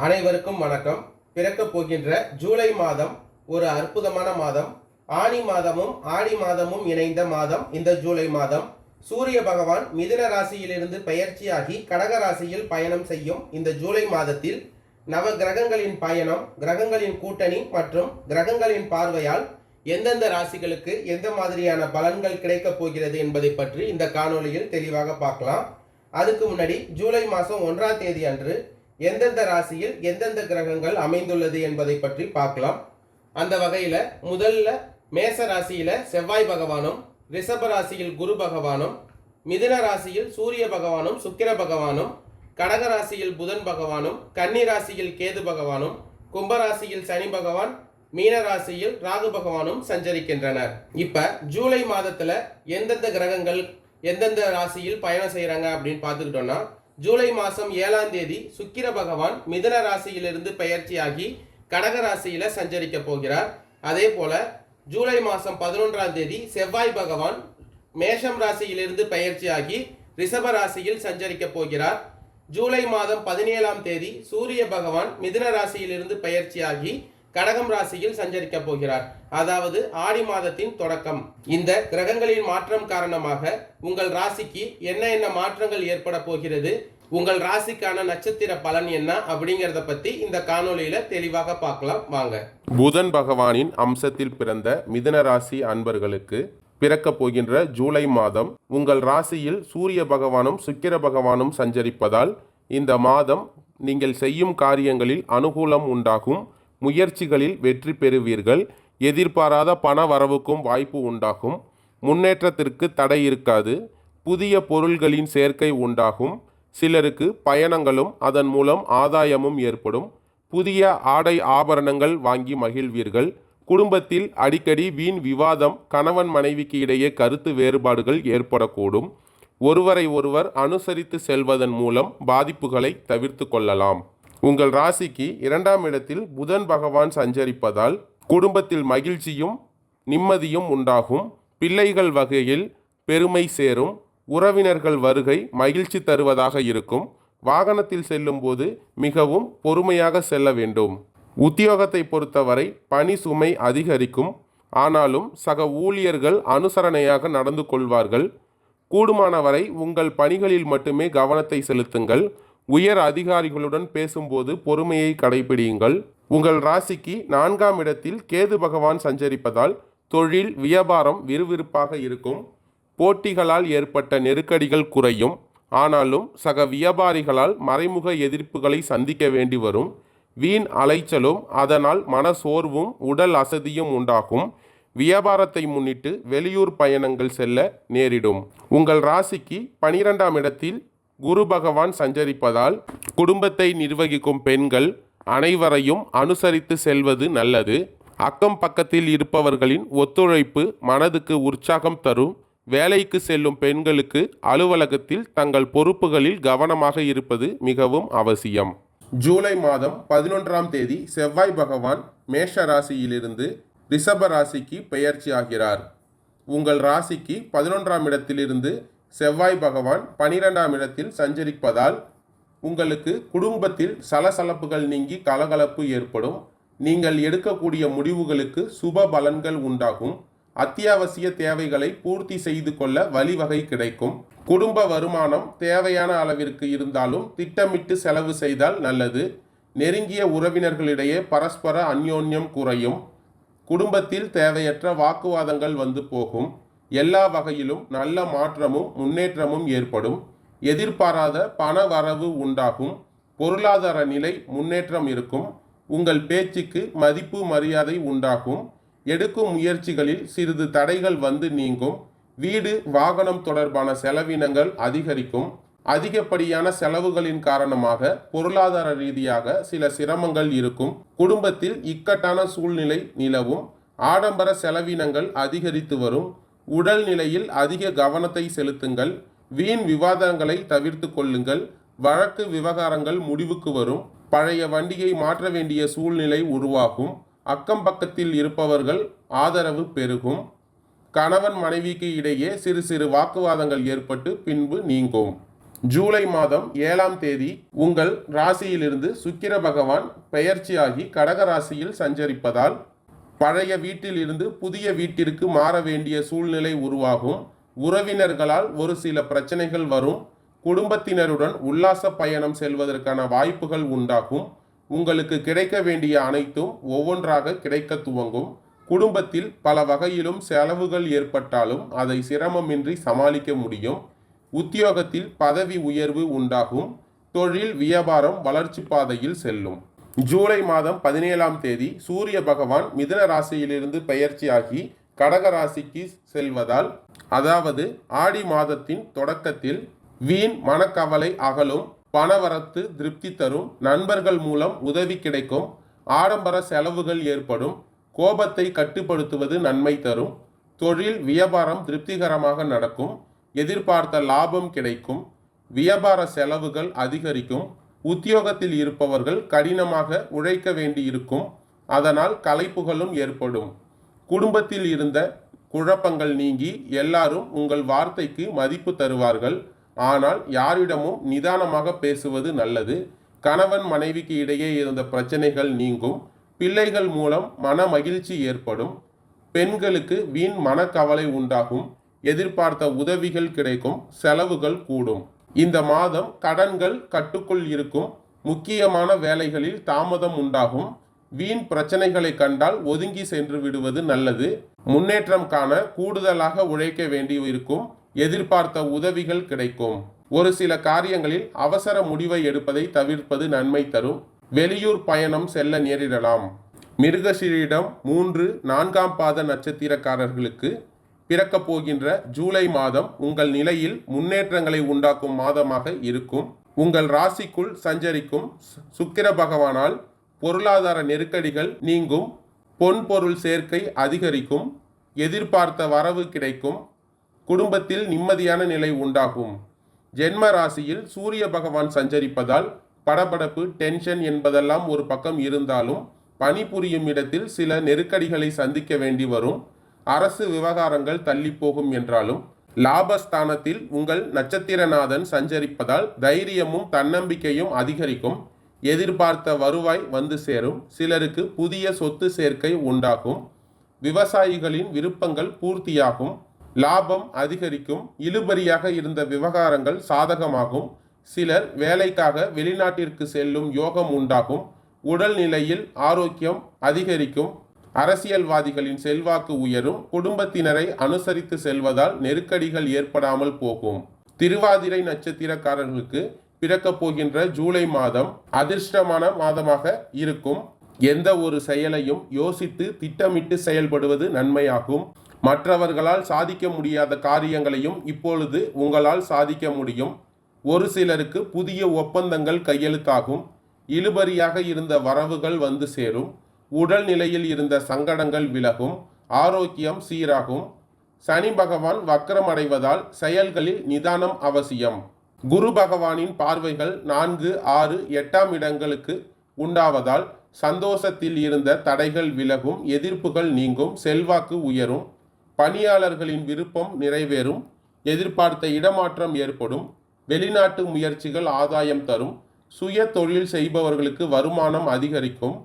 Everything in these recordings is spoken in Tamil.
அனைவருக்கும் வணக்கம். பிறக்கப் போகின்ற ஜூலை மாதம் ஒரு அற்புதமான மாதம். ஆனி மாதமும் ஆடி மாதமும் இணைந்த மாதம் இந்த ஜூலை மாதம். சூரிய பகவான் மிதுன ராசியிலிருந்து பெயர்ச்சியாகி கடக ராசியில் பயணம் செய்யும் இந்த ஜூலை மாதத்தில் நவ கிரகங்களின் பயணம், கிரகங்களின் கூட்டணி மற்றும் கிரகங்களின் பார்வையால் எந்தெந்த ராசிகளுக்கு எந்த மாதிரியான பலன்கள் கிடைக்கப் போகிறது என்பதை பற்றி இந்த காணொளியில் தெளிவாக பார்க்கலாம். அதுக்கு முன்னாடி ஜூலை மாதம் 1ஆம் தேதி அன்று எந்தெந்த ராசியில் எந்தெந்த கிரகங்கள் அமைந்துள்ளது என்பதை பற்றி பார்க்கலாம். அந்த வகையில் முதல்ல மேச ராசியில் செவ்வாய் பகவானும், ரிஷப ராசியில் குரு பகவானும், மிதுன ராசியில் சூரிய பகவானும் சுக்கிர பகவானும், கடக ராசியில் புதன் பகவானும், கன்னி ராசியில் கேது பகவானும், கும்பராசியில் சனி பகவான், மீன ராசியில் ராகு பகவானும் சஞ்சரிக்கின்றனர். இப்ப ஜூலை மாதத்துல எந்தெந்த கிரகங்கள் எந்தெந்த ராசியில் பயணம் செய்யறாங்க அப்படின்னு பார்த்துக்கிட்டோம்னா, ஜூலை மாதம் 7ஆம் தேதி சுக்கிர பகவான் மிதுன ராசியிலிருந்து பெயர்ச்சியாகி கடக ராசியில சஞ்சரிக்க போகிறார். அதே போல ஜூலை மாதம் 11ஆம் தேதி செவ்வாய் பகவான் மேஷம் ராசியிலிருந்து பெயர்ச்சியாகி ரிஷப ராசியில் சஞ்சரிக்க போகிறார். ஜூலை மாதம் 17ஆம் தேதி சூரிய பகவான் மிதுன ராசியிலிருந்து பெயர்ச்சியாகி கடகம் ராசியில் சஞ்சரிக்க போகிறார். அதாவது ஆடி மாதத்தின் தொடக்கம். இந்த கிரகங்களின் மாற்றம் காரணமாக உங்கள் ராசிக்கு என்ன மாற்றங்கள் ஏற்பட போகிறது, உங்கள் ராசிக்கான நட்சத்திர பலன் என்ன அப்படிங்கிறத பத்தி இந்த காணொளியில தெளிவாக பார்க்கலாம் வாங்க. புதன் பகவானின் அம்சத்தில் பிறந்த மிதுன ராசி அன்பர்களுக்கு பிறக்க போகின்ற ஜூலை மாதம் உங்கள் ராசியில் சூரிய பகவானும் சுக்கிர பகவானும் சஞ்சரிப்பதால் இந்த மாதம் நீங்கள் செய்யும் காரியங்களில் அனுகூலம் உண்டாகும். முயற்சிகளில் வெற்றி பெறுவீர்கள். எதிர்பாராத பண வரவுக்கும் வாய்ப்பு உண்டாகும். முன்னேற்றத்திற்கு தடை இருக்காது. புதிய பொருள்களின் சேர்க்கை உண்டாகும். சிலருக்கு பயணங்களும் அதன் மூலம் ஆதாயமும் ஏற்படும். புதிய ஆடை ஆபரணங்கள் வாங்கி மகிழ்வீர்கள். குடும்பத்தில் அடிக்கடி வீண் விவாதம், கணவன் மனைவிக்கு இடையே கருத்து வேறுபாடுகள் ஏற்படக்கூடும். ஒருவரை ஒருவர் அனுசரித்து செல்வதன் மூலம் பாதிப்புகளை தவிர்த்து கொள்ளலாம். உங்கள் ராசிக்கு 2ஆம் இடத்தில் புதன் பகவான் சஞ்சரிப்பதால் குடும்பத்தில் மகிழ்ச்சியும் நிம்மதியும் உண்டாகும். பிள்ளைகள் வகையில் பெருமை சேரும். உறவினர்கள் வருகை மகிழ்ச்சி தருவதாக இருக்கும். வாகனத்தில் செல்லும் போது மிகவும் பொறுமையாக செல்ல வேண்டும். உத்தியோகத்தை பொறுத்தவரை பணி சுமை அதிகரிக்கும். ஆனாலும் சக ஊழியர்கள் அனுசரணையாக நடந்து கொள்வார்கள். கூடுமானவரை உங்கள் பணிகளில் மட்டுமே கவனத்தை செலுத்துங்கள். உயர் அதிகாரிகளுடன் பேசும்போது பொறுமையை கடைபிடியுங்கள். உங்கள் ராசிக்கு 4ஆம் இடத்தில் கேது பகவான் சஞ்சரிப்பதால் தொழில் வியாபாரம் விறுவிறுப்பாக இருக்கும். போட்டிகளால் ஏற்பட்ட நெருக்கடிகள் குறையும். ஆனாலும் சக வியாபாரிகளால் மறைமுக எதிர்ப்புகளை சந்திக்க வேண்டி வரும். வீண் அலைச்சலும் அதனால் மனசோர்வும் உடல் அசதியும் உண்டாகும். வியாபாரத்தை முன்னிட்டு வெளியூர் பயணங்கள் செல்ல நேரிடும். உங்கள் ராசிக்கு 12ஆம் இடத்தில் குரு பகவான் சஞ்சரிப்பதால் குடும்பத்தை நிர்வகிக்கும் பெண்கள் அனைவரையும் அனுசரித்து செல்வது நல்லது. அக்கம் பக்கத்தில் இருப்பவர்களின் ஒத்துழைப்பு மனதுக்கு உற்சாகம் தரும். வேலைக்கு செல்லும் பெண்களுக்கு அலுவலகத்தில் தங்கள் பொறுப்புகளில் கவனமாக இருப்பது மிகவும் அவசியம். ஜூலை மாதம் 11ஆம் தேதி செவ்வாய் பகவான் மேஷ ராசியிலிருந்து ரிஷப ராசிக்கு பெயர்ச்சியாகிறார். உங்கள் ராசிக்கு 11ஆம் இடத்திலிருந்து செவ்வாய் பகவான் 12ஆம் இடத்தில் சஞ்சரிப்பதால் உங்களுக்கு குடும்பத்தில் சலசலப்புகள் நீங்கி கலகலப்பு ஏற்படும். நீங்கள் எடுக்கக்கூடிய முடிவுகளுக்கு சுப பலன்கள் உண்டாகும். அத்தியாவசிய தேவைகளை பூர்த்தி செய்து கொள்ள வழிவகை கிடைக்கும். குடும்ப வருமானம் தேவையான அளவிற்கு இருந்தாலும் திட்டமிட்டு செலவு செய்தால் நல்லது. நெருங்கிய உறவினர்களிடையே பரஸ்பர அந்யோன்யம் குறையும். குடும்பத்தில் தேவையற்ற வாக்குவாதங்கள் வந்து போகும். எல்லா வகையிலும் நல்ல மாற்றமும் முன்னேற்றமும் ஏற்படும். எதிர்பாராத பண வரவு உண்டாகும். பொருளாதார நிலை முன்னேற்றம் இருக்கும். உங்கள் பேச்சுக்கு மதிப்பு மரியாதை உண்டாகும். எடுக்கும் முயற்சிகளில் சிறிது தடைகள் வந்து நீங்கும். வீடு வாகனம் தொடர்பான செலவினங்கள் அதிகரிக்கும். அதிகப்படியான செலவுகளின் காரணமாக பொருளாதார ரீதியாக சில சிரமங்கள் இருக்கும். குடும்பத்தில் இக்கட்டான சூழ்நிலை நிலவும். ஆடம்பர செலவினங்கள் அதிகரித்து வரும். உடல் நிலையில் அதிக கவனத்தை செலுத்துங்கள். வீண் விவாதங்களை தவிர்த்து கொள்ளுங்கள். வழக்கு விவகாரங்கள் முடிவுக்கு வரும். பழைய வண்டியை மாற்ற வேண்டிய சூழ்நிலை உருவாகும். அக்கம் பக்கத்தில் இருப்பவர்கள் ஆதரவு பெருகும். கணவன் மனைவிக்கு இடையே சிறு சிறு வாக்குவாதங்கள் ஏற்பட்டு பின்பு நீங்கும். ஜூலை மாதம் 7ஆம் தேதி உங்கள் ராசியிலிருந்து சுக்கிர பகவான் பெயர்ச்சியாகி கடக ராசியில் சஞ்சரிப்பதால் பழைய வீட்டில் இருந்து புதிய வீட்டிற்கு மாற வேண்டிய சூழ்நிலை உருவாகும். உறவினர்களால் ஒரு சில பிரச்சனைகள் வரும். குடும்பத்தினருடன் உல்லாச பயணம் செல்வதற்கான வாய்ப்புகள் உண்டாகும். உங்களுக்கு கிடைக்க வேண்டிய அனைத்தும் ஒவ்வொன்றாக கிடைக்க துவங்கும். குடும்பத்தில் பல வகையிலும் செலவுகள் ஏற்பட்டாலும் அதை சிரமமின்றி சமாளிக்க முடியும். உத்தியோகத்தில் பதவி உயர்வு உண்டாகும். தொழில் வியாபாரம் வளர்ச்சி பாதையில் செல்லும். ஜூலை மாதம் 17ஆம் தேதி சூரிய பகவான் மிதுன ராசியிலிருந்து பெயர்ச்சியாகி கடக ராசிக்கு செல்வதால், அதாவது ஆடி மாதத்தின் தொடக்கத்தில் வீண் மனக்கவலை அகலும். பணவரத்து திருப்தி தரும். நண்பர்கள் மூலம் உதவி கிடைக்கும். ஆடம்பர செலவுகள் ஏற்படும். கோபத்தை கட்டுப்படுத்துவது நன்மை தரும். தொழில் வியாபாரம் திருப்திகரமாக நடக்கும். எதிர்பார்த்த லாபம் கிடைக்கும். வியாபார செலவுகள் அதிகரிக்கும். உத்தியோகத்தில் இருப்பவர்கள் கடினமாக உழைக்க வேண்டியிருக்கும். அதனால் களைப்புகளும் ஏற்படும். குடும்பத்தில் இருந்த குழப்பங்கள் நீங்கி எல்லாரும் உங்கள் வார்த்தைக்கு மதிப்பு தருவார்கள். ஆனால் யாரிடமும் நிதானமாக பேசுவது நல்லது. கணவன் மனைவிக்கு இடையே இருந்த பிரச்சனைகள் நீங்கும். பிள்ளைகள் மூலம் மன மகிழ்ச்சி ஏற்படும். பெண்களுக்கு வீண் மனக்கவலை உண்டாகும். எதிர்பார்த்த உதவிகள் கிடைக்கும். செலவுகள் கூடும். இந்த மாதம் கடன்கள் கட்டுக்குள் இருக்கும். முக்கியமான வேலைகளில் தாமதம் உண்டாகும். வீண் பிரச்சனைகளை கண்டால் ஒதுங்கி சென்று விடுவது நல்லது. முன்னேற்றம் காண கூடுதலாக உழைக்க வேண்டி இருக்கும். எதிர்பார்த்த உதவிகள் கிடைக்கும். ஒரு சில காரியங்களில் அவசர முடிவை எடுப்பதை தவிர்ப்பது நன்மை தரும். வெளியூர் பயணம் செல்ல நேரிடலாம். மிருகசீரிடம் 3, 4ஆம் பாத நட்சத்திரக்காரர்களுக்கு பிறக்க போகின்ற ஜூலை மாதம் உங்கள் நிலையில் முன்னேற்றங்களை உண்டாக்கும் மாதமாக இருக்கும். உங்கள் ராசிக்குள் சஞ்சரிக்கும் சுக்கிர பகவானால் பொருளாதார நெருக்கடிகள் நீங்கும். பொன் பொருள் சேர்க்கை அதிகரிக்கும். எதிர்பார்த்த வரவு கிடைக்கும். குடும்பத்தில் நிம்மதியான நிலை உண்டாகும். ஜென்ம ராசியில் சூரிய பகவான் சஞ்சரிப்பதால் படபடப்பு, டென்ஷன் என்பதெல்லாம் ஒரு பக்கம் இருந்தாலும் பணிபுரியும் இடத்தில் சில நெருக்கடிகளை சந்திக்க வேண்டி வரும். அரசு விவகாரங்கள் தள்ளி போகும் என்றாலும் லாபஸ்தானத்தில் உங்கள் நட்சத்திரநாதன் சஞ்சரிப்பதால் தைரியமும் தன்னம்பிக்கையும் அதிகரிக்கும். எதிர்பார்த்த வருவாய் வந்து சேரும். சிலருக்கு புதிய சொத்து சேர்க்கை உண்டாகும். விவசாயிகளின் விருப்பங்கள் பூர்த்தியாகும். லாபம் அதிகரிக்கும். இழுபறியாக இருந்த விவகாரங்கள் சாதகமாகும். சிலர் வேலைக்காக வெளிநாட்டிற்கு செல்லும் யோகம் உண்டாகும். உடல் நிலையில் ஆரோக்கியம் அதிகரிக்கும். அரசியல்வாதிகளின் செல்வாக்கு உயரும். குடும்பத்தினரை அனுசரித்து செல்வதால் நெருக்கடிகள் ஏற்படாமல் போகும். திருவாதிரை நட்சத்திரக்காரர்களுக்கு பிறக்க போகின்ற ஜூலை மாதம் அதிர்ஷ்டமான மாதமாக இருக்கும். எந்த ஒரு செயலையும் யோசித்து திட்டமிட்டு செயல்படுவது நன்மையாகும். மற்றவர்களால் சாதிக்க முடியாத காரியங்களையும் இப்பொழுது உங்களால் சாதிக்க முடியும். ஒரு சிலருக்கு புதிய ஒப்பந்தங்கள் கையெழுத்தாகும். இழுபறியாக இருந்த வரவுகள் வந்து சேரும். உடல் நிலையில் இருந்த சங்கடங்கள் விலகும். ஆரோக்கியம் சீராகும். சனி பகவான் வக்ரம் அடைவதால் செயல்களில் நிதானம் அவசியம். குரு பகவானின் பார்வைகள் 4, 6, 8ஆம் இடங்களுக்கு உண்டாவதால் சந்தோஷத்தில் இருந்த தடைகள் விலகும். எதிர்ப்புகள் நீங்கும். செல்வாக்கு உயரும். பணியாளர்களின் விருப்பம் நிறைவேறும். எதிர்பார்த்த இடமாற்றம் ஏற்படும். வெளிநாட்டு முயற்சிகள் ஆதாயம் தரும். சுய தொழில் செய்பவர்களுக்கு வருமானம் அதிகரிக்கும்.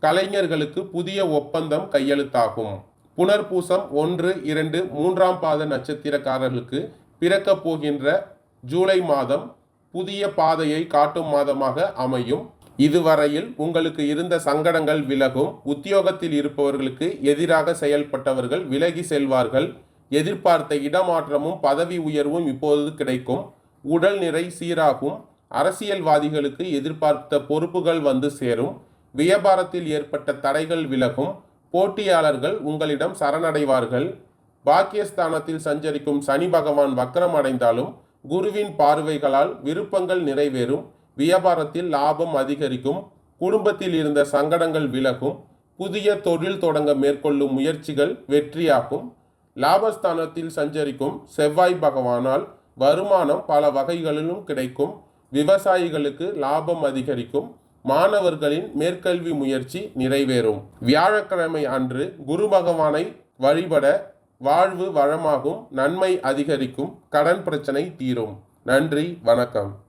கலைஞர்களுக்கு புதிய ஒப்பந்தம் கையெழுத்தாகும். புனர்பூசம் 1, 2, 3ஆம் பாத நட்சத்திரக்காரர்களுக்கு பிறக்க போகின்ற ஜூலை மாதம் புதிய பாதையை காட்டும் மாதமாக அமையும். இதுவரையில் உங்களுக்கு இருந்த சங்கடங்கள் விலகும். உத்தியோகத்தில் இருப்பவர்களுக்கு எதிராக செயல்பட்டவர்கள் விலகி செல்வார்கள். எதிர்பார்த்த இடமாற்றமும் பதவி உயர்வும் இப்போது கிடைக்கும். உடல் நிறை சீராகும். அரசியல்வாதிகளுக்கு எதிர்பார்த்த பொறுப்புகள் வந்து சேரும். வியாபாரத்தில் ஏற்பட்ட தடைகள் விலகும். போட்டியாளர்கள் உங்களிடம் சரணடைவார்கள். பாக்கியஸ்தானத்தில் சஞ்சரிக்கும் சனி பகவான் வக்ரம் அடைந்தாலும் குருவின் பார்வைகளால் விருப்பங்கள் நிறைவேறும். வியாபாரத்தில் லாபம் அதிகரிக்கும். குடும்பத்தில் இருந்த சங்கடங்கள் விலகும். புதிய தொழில் தொடங்க மேற்கொள்ளும் முயற்சிகள் வெற்றியாகும். லாபஸ்தானத்தில் சஞ்சரிக்கும் செவ்வாய் பகவானால் வருமானம் பல வகைகளிலும் கிடைக்கும். விவசாயிகளுக்கு லாபம் அதிகரிக்கும். மாணவர்களின் மேற்கல்வி முயற்சி நிறைவேறும். வியாழக்கிழமை அன்று குரு பகவானை வழிபட வாழ்வு வளமாகும். நன்மை அதிகரிக்கும். கடன் பிரச்சனை தீரும். நன்றி, வணக்கம்.